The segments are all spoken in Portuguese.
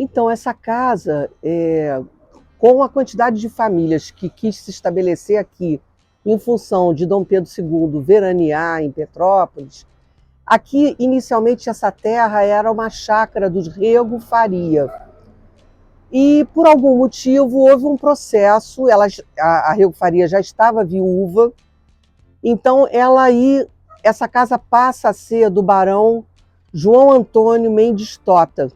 Então, essa casa, com a quantidade de famílias que quis se estabelecer aqui, em função de Dom Pedro II veranear em Petrópolis, aqui inicialmente essa terra era uma chácara dos Rego Faria. E por algum motivo houve um processo, a Rego Faria já estava viúva, então essa casa passa a ser do barão João Antônio Mendes Tota.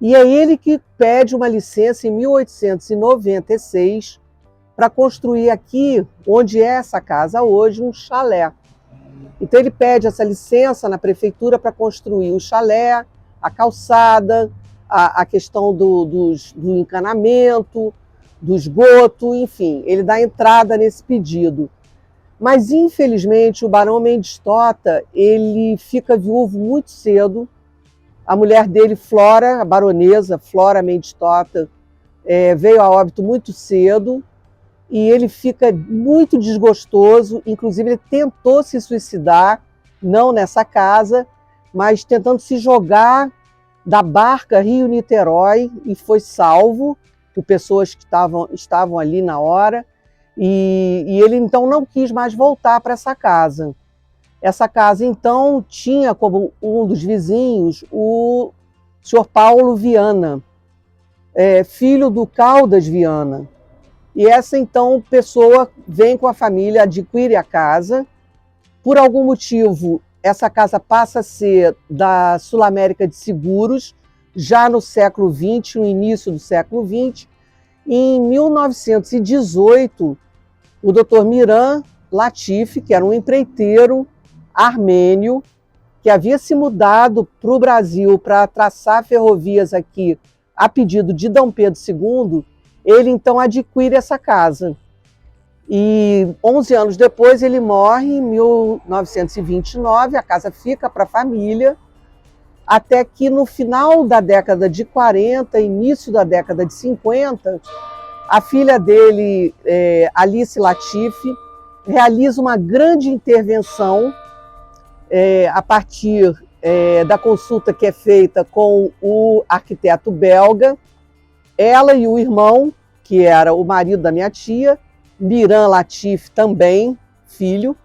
E é ele que pede uma licença em 1896 para construir aqui, onde é essa casa hoje, um chalé. Então ele pede essa licença na prefeitura para construir o chalé, a calçada, a questão do encanamento, do esgoto, enfim, ele dá entrada nesse pedido. Mas, infelizmente, o barão Mendes Tota, ele fica viúvo muito cedo. A mulher dele, Flora, a baronesa Flora Mendes Tota, veio a óbito muito cedo e ele fica muito desgostoso. Inclusive, ele tentou se suicidar, não nessa casa, mas tentando se jogar da barca Rio-Niterói e foi salvo por pessoas que estavam ali na hora. E ele, então, não quis mais voltar para essa casa. Essa casa, então, tinha como um dos vizinhos o senhor Paulo Viana, filho do Caldas Viana. E essa, então, pessoa vem com a família, adquire a casa. Por algum motivo, essa casa passa a ser da Sul América de Seguros, já no século XX, no início do século XX. E em 1918, o doutor Miran Latif, que era um empreiteiro armênio, que havia se mudado para o Brasil para traçar ferrovias aqui a pedido de Dom Pedro II, ele então adquire essa casa. E 11 anos depois ele morre, em 1929, a casa fica para a família, até que no final da década de 40, início da década de 50, a filha dele, Alice Latif, realiza uma grande intervenção a partir da consulta que é feita com o arquiteto belga. Ela e o irmão, que era o marido da minha tia, Miran Latif também, filho,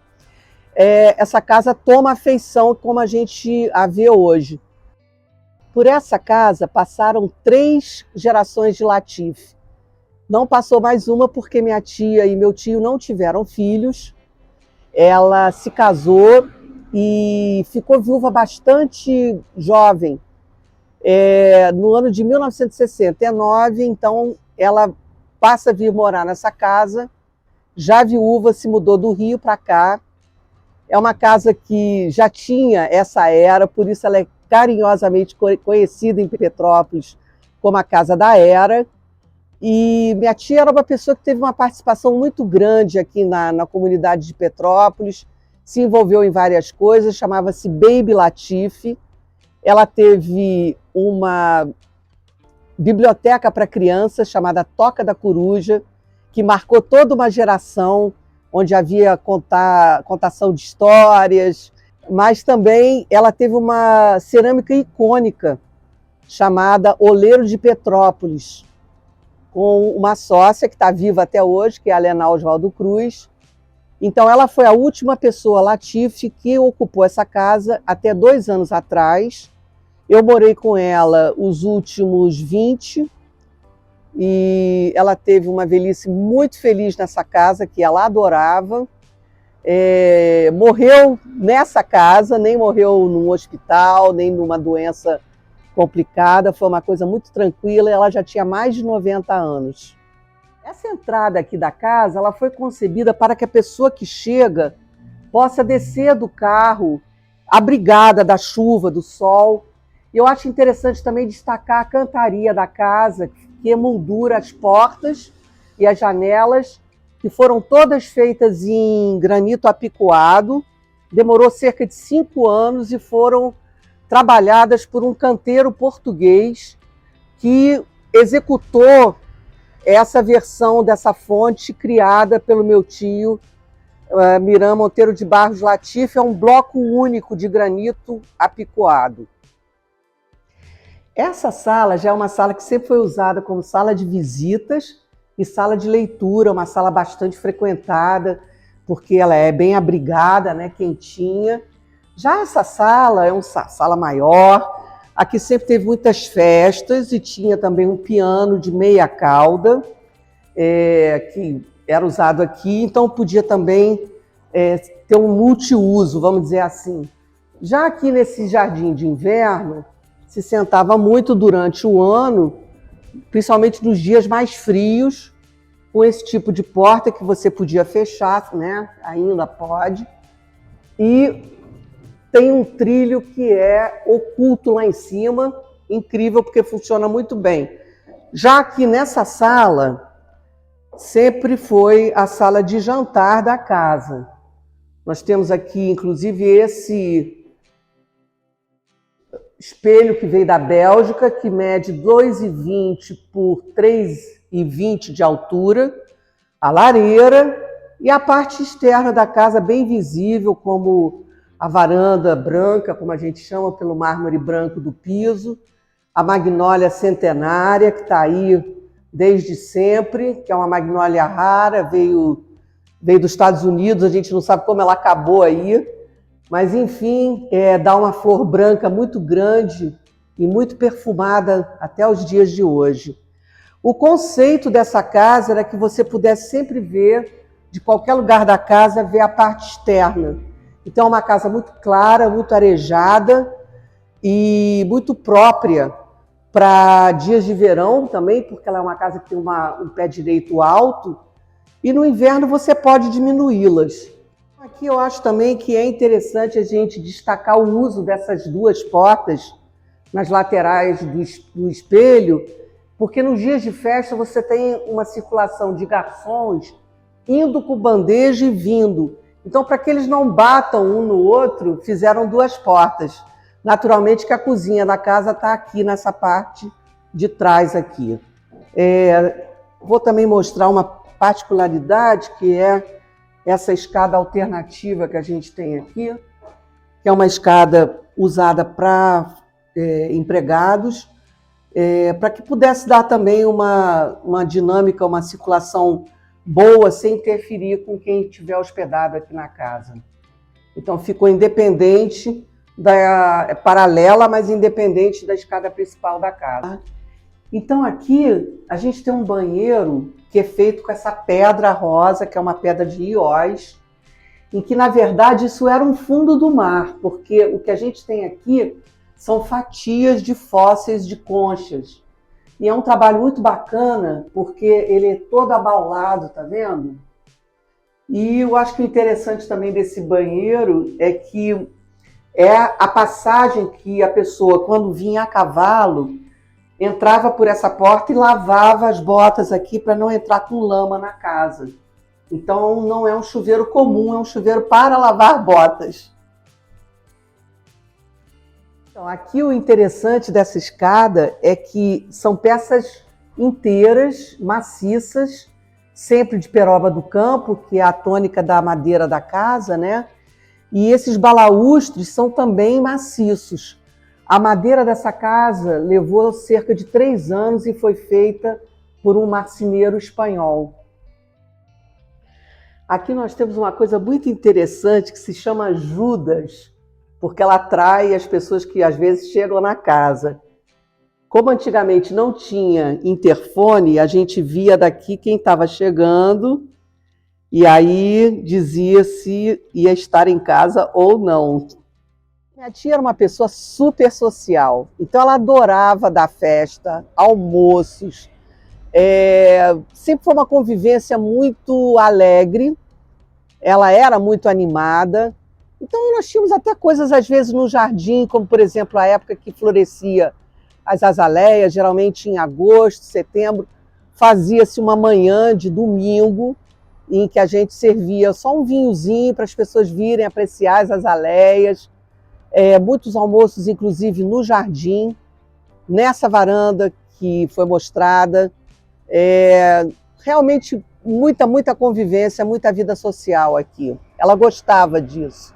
essa casa toma a feição como a gente a vê hoje. Por essa casa passaram 3 gerações de Latif. Não passou mais uma porque minha tia e meu tio não tiveram filhos. Ela se casou e ficou viúva bastante jovem. No ano de 1969, então, ela passa a vir morar nessa casa. Já viúva, se mudou do Rio para cá. É uma casa que já tinha essa era, por isso ela é carinhosamente conhecida em Petrópolis como a Casa da Era. E minha tia era uma pessoa que teve uma participação muito grande aqui na comunidade de Petrópolis, se envolveu em várias coisas, chamava-se Baby Latif. Ela teve uma biblioteca para crianças chamada Toca da Coruja, que marcou toda uma geração, onde havia contação de histórias, mas também ela teve uma cerâmica icônica chamada Oleiro de Petrópolis, com uma sócia que está viva até hoje, que é a Lena Osvaldo Cruz. Então ela foi a última pessoa, Latif, que ocupou essa casa até 2 anos atrás. Eu morei com ela os últimos 20 e ela teve uma velhice muito feliz nessa casa, que ela adorava. Morreu nessa casa, nem morreu num hospital, nem numa doença complicada, foi uma coisa muito tranquila, ela já tinha mais de 90 anos. Essa entrada aqui da casa, ela foi concebida para que a pessoa que chega possa descer do carro abrigada da chuva, do sol. E eu acho interessante também destacar a cantaria da casa, que emoldura as portas e as janelas, que foram todas feitas em granito apicoado. Demorou cerca de 5 anos e foram trabalhadas por um canteiro português que executou essa versão dessa fonte criada pelo meu tio, Miran Monteiro de Barros Latif. É um bloco único de granito apicoado. Essa sala já é uma sala que sempre foi usada como sala de visitas e sala de leitura, uma sala bastante frequentada, porque ela é bem abrigada, né, quentinha. Já essa sala é uma sala maior, aqui sempre teve muitas festas e tinha também um piano de meia cauda, que era usado aqui, então podia também ter um multiuso, vamos dizer assim. Já aqui nesse jardim de inverno, se sentava muito durante o ano, principalmente nos dias mais frios, com esse tipo de porta que você podia fechar, né? Ainda pode. E tem um trilho que é oculto lá em cima, incrível porque funciona muito bem. Já aqui nessa sala, sempre foi a sala de jantar da casa. Nós temos aqui, inclusive, esse espelho que veio da Bélgica, que mede 2,20 por 3,20 de altura, a lareira e a parte externa da casa bem visível, como a varanda branca, como a gente chama, pelo mármore branco do piso, a magnólia centenária, que está aí desde sempre, que é uma magnólia rara, veio dos Estados Unidos, a gente não sabe como ela acabou aí, mas enfim, dá uma flor branca muito grande e muito perfumada até os dias de hoje. O conceito dessa casa era que você pudesse sempre ver, de qualquer lugar da casa, ver a parte externa. Então é uma casa muito clara, muito arejada e muito própria para dias de verão também, porque ela é uma casa que tem um pé direito alto, e no inverno você pode diminuí-las. Aqui eu acho também que é interessante a gente destacar o uso dessas duas portas nas laterais do espelho, porque nos dias de festa você tem uma circulação de garçons indo com bandeja e vindo. Então, para que eles não batam um no outro, fizeram duas portas. Naturalmente que a cozinha da casa está aqui nessa parte de trás aqui. Vou também mostrar uma particularidade que é essa escada alternativa que a gente tem aqui, que é uma escada usada para empregados, para que pudesse dar também uma dinâmica, uma circulação boa, sem interferir com quem estiver hospedado aqui na casa. Então ficou independente, paralela, mas independente da escada principal da casa. Então aqui a gente tem um banheiro que é feito com essa pedra rosa, que é uma pedra de Iós, em que, na verdade, isso era um fundo do mar, porque o que a gente tem aqui são fatias de fósseis de conchas. E é um trabalho muito bacana, porque ele é todo abaulado, tá vendo? E eu acho que o interessante também desse banheiro é que é a passagem que a pessoa, quando vinha a cavalo, entrava por essa porta e lavava as botas aqui para não entrar com lama na casa. Então não é um chuveiro comum, é um chuveiro para lavar botas. Então, aqui o interessante dessa escada é que são peças inteiras, maciças, sempre de peroba do campo, que é a tônica da madeira da casa, né? E esses balaústres são também maciços. A madeira dessa casa levou cerca de 3 anos e foi feita por um marceneiro espanhol. Aqui nós temos uma coisa muito interessante que se chama Judas, porque ela atrai as pessoas que às vezes chegam na casa. Como antigamente não tinha interfone, a gente via daqui quem estava chegando e aí dizia se ia estar em casa ou não. Minha tia era uma pessoa super social, então ela adorava dar festa, almoços, sempre foi uma convivência muito alegre, ela era muito animada, então nós tínhamos até coisas às vezes no jardim, como por exemplo a época que florescia as azaleias, geralmente em agosto, setembro, fazia-se uma manhã de domingo em que a gente servia só um vinhozinho para as pessoas virem apreciar as azaleias, muitos almoços, inclusive, no jardim, nessa varanda que foi mostrada. Realmente muita convivência, muita vida social aqui. Ela gostava disso.